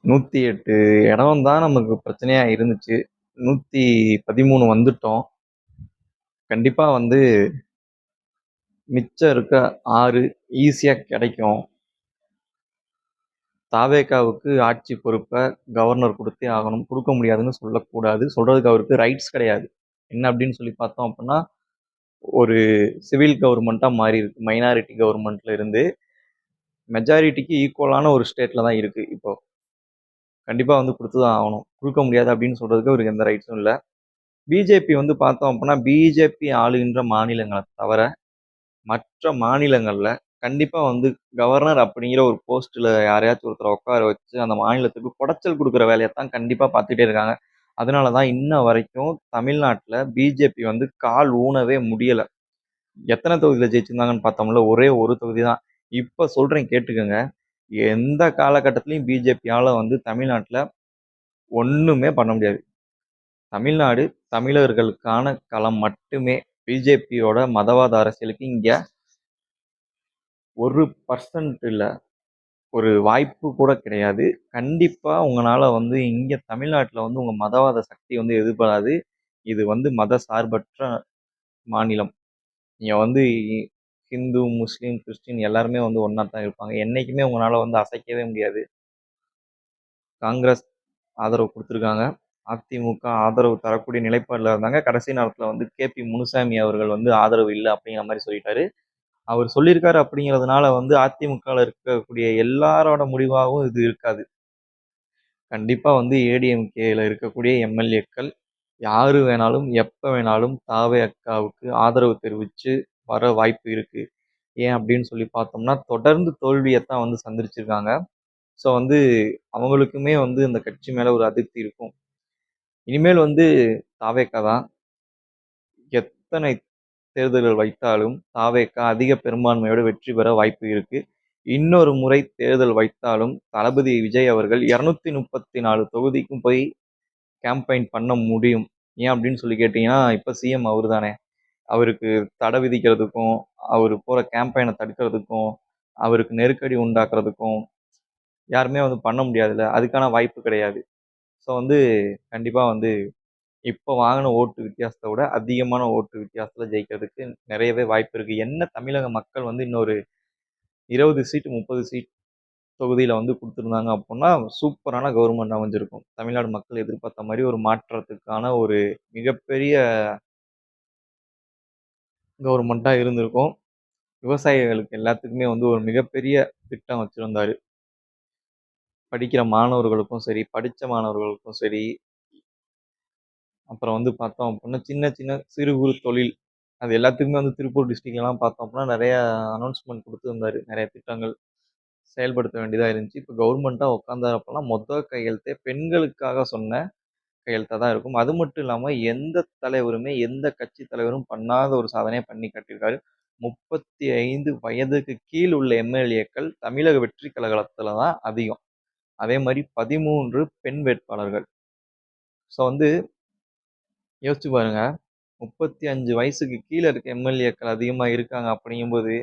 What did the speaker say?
108 இடம் தான் நமக்கு பிரச்சனையா இருந்துச்சு. 113 வந்துட்டோம். கண்டிப்பா வந்து மிச்சம் இருக்க 6 ஈஸியா கிடைக்கும். தாவேகாவுக்கு ஆட்சி பொறுப்ப கவர்னர் குடுத்தே ஆகணும். குடுக்க முடியாதுன்னு சொல்லக்கூடாது. சொல்றதுக்கு அவருக்கு ரைட்ஸ் கிடையாது. என்ன அப்படின்னு சொல்லி பார்த்தோம் அப்படின்னா, ஒரு சிவில் கவர்மெண்ட்டா மாறியிருக்கு. மைனாரிட்டி கவர்மெண்ட்ல இருந்து மெஜாரிட்டிக்கு ஈக்குவலான ஒரு ஸ்டேட்ல தான் இருக்கு இப்போ. கண்டிப்பா வந்து குடுத்து தான் ஆகணும். குடுக்க முடியாது அப்படின்னு சொல்றதுக்கு அவருக்கு எந்த ரைட்ஸும் இல்ல. பிஜேபி வந்து பார்த்தோம் அப்படின்னா, பிஜேபி ஆளுகின்ற மாநிலங்கள தவிர, மற்ற மாநிலங்கள்ல கண்டிப்பா வந்து கவர்னர் அப்படிங்கிற ஒரு போஸ்ட்ல யாரையாச்சும் ஒருத்தர உட்கார வச்சு, அந்த மாநிலத்துக்கு குடைச்சல் குடுக்குற வேலையத்தான் கண்டிப்பா பார்த்துட்டே இருக்காங்க. அதனால தான் இன்ன வரைக்கும் தமிழ்நாட்டுல பிஜேபி வந்து கால் ஊனவே முடியல. எத்தன தொகுதியில ஜெயிச்சிருந்தாங்கன்னு பார்த்தோம்ல, ஒரே ஒரு தொகுதி தான். இப்ப சொல்றேன் கேட்டுக்கங்க. எந்த காலகட்டத்திலயும் பிஜேபியால வந்து தமிழ்நாட்டுல ஒண்ணுமே பண்ண முடியாது. தமிழ்நாடு தமிழர்களுக்கான களம் மட்டுமே. பிஜேபியோட மதவாத அரசியலுக்கு இங்க 1% இல்ல. ஒரு வாய்ப்பு கூட கிடையாது. கண்டிப்பா உங்கனால வந்து இங்க தமிழ்நாட்டுல வந்து உங்க மதவாத சக்தி வந்து எதிர்படாது. இது வந்து மத சார்பற்ற மாநிலம். இங்க வந்து ஹிந்து, முஸ்லீம், கிறிஸ்டின் எல்லாருமே வந்து ஒண்ணா தான் இருப்பாங்க. என்னைக்குமே உங்கனால வந்து அசைக்கவே முடியாது. காங்கிரஸ் ஆதரவு குடுத்துருக்காங்க. அதிமுக ஆதரவு தரக்கூடிய நிலைப்பாடுல இருந்தாங்க. கடைசி நேரத்துல வந்து கே.பி. முனுசாமி அவர்கள் வந்து ஆதரவு இல்ல அப்படிங்கிற மாரி சொல்லிட்டாரு. அவர் சொல்லியிருக்காரு அப்படிங்கிறதுனால வந்து அதிமுகல இருக்கக்கூடிய எல்லாரோட முடிவாகவும் இது இருக்காது. கண்டிப்பா வந்து ஏடிஎம்கேல இருக்கக்கூடிய எம்எல்ஏக்கள் யாரு வேணாலும், எப்ப வேணாலும் தாவேக்காவுக்கு ஆதரவு தெரிவிச்சு வர வாய்ப்பு இருக்கு. ஏன் அப்படின்னு சொல்லி பார்த்தோம்னா, தொடர்ந்து தோல்வியத்தான் வந்து சந்திச்சிருக்காங்க. ஸோ வந்து அவங்களுக்குமே வந்து இந்த கட்சி மேல ஒரு அதிருப்தி இருக்கும். இனிமேல் வந்து தாவேக்கா தான். எத்தனை தேர்தல்கள் வைத்தாலும் தாவேக்கா அதிக பெரும்பான்மையோட வெற்றி பெற வாய்ப்பு இருக்கு. இன்னொரு முறை தேர்தல் வைத்தாலும் தளபதி விஜய் அவர்கள் 234 தொகுதிக்கும் போய் கேம்பெயின் பண்ண முடியும். ஏன் அப்படின்னு சொல்லி கேட்டீங்கன்னா, இப்ப சிஎம் அவரு தானே. அவருக்கு தடை விதிக்கிறதுக்கும், அவரு போற கேம்பெயின தடுக்கிறதுக்கும், அவருக்கு நெருக்கடி உண்டாக்குறதுக்கும் யாருமே வந்து பண்ண முடியாதுல்ல. அதுக்கான வாய்ப்பு கிடையாது. ஸோ வந்து கண்டிப்பா வந்து இப்ப வாங்குன ஓட்டு வித்தியாசத்த விட அதிகமான ஓட்டு வித்தியாசத்துல ஜெயிக்கிறதுக்கு நெறையவே வாய்ப்பு இருக்கு. என்ன தமிழக மக்கள் வந்து இன்னொரு 20 சீட், 30 சீட் தொகுதியில வந்து குடுத்திருந்தாங்க அப்புட்ன்னா, சூப்பரான கவர்மெண்ட் அமைஞ்சிருக்கும். தமிழ்நாடு மக்கள் எதிர்பார்த்த மாரி ஒரு மாற்றத்துக்கான ஒரு மிகப்பெரிய கவர்மெண்ட்டா இருந்திருக்கும். விவசாயிகளுக்கு எல்லாத்துக்குமே வந்து ஒரு மிகப்பெரிய திட்டம் வச்சிருந்தாரு. படிக்கிற மாணவர்களுக்கும் சரி, படிச்ச மாணவர்களுக்கும் சரி, அப்புறம் வந்து பார்த்தோம் அப்புட்ன்னா, சின்ன சின்ன சிறு குறு தொழில் அது எல்லாத்துக்குமே வந்து திருப்பூர் டிஸ்ட்ரிக்ட்லலாம் பார்த்தோம் அப்புட்ன்னா, நெறைய அனௌன்ஸ்மென்ட் குடுத்திருந்தாரு. நெறைய திட்டங்கள் செயல்படுத்த வேண்டியதா இருந்துச்சு. இப்ப கவர்மெண்ட்டா உட்காந்தாரப்பலாம் மொத கையெழுத்தே பெண்களுக்காக சொன்ன கையெழுத்தா தான் இருக்கும். அது மட்டும் இல்லாம எந்த தலைவருமே, எந்த கட்சி தலைவரும் பண்ணாத ஒரு சாதனைய பண்ணி காட்டியிருக்காரு. 35 வயதுக்கு கீழ் உள்ள எம்எல்ஏக்கள் தமிழக வெற்றி கழகத்துல தான் அதிகம். அதே மாரி 13 பெண் வேட்பாளர்கள். ஸோ வந்து யோசிச்சு பாருங்க. 35 வயசுக்கு கீழ இருக்க எம்எல்ஏக்கள் அதிகமா இருக்காங்க அப்படிங்கும்போது,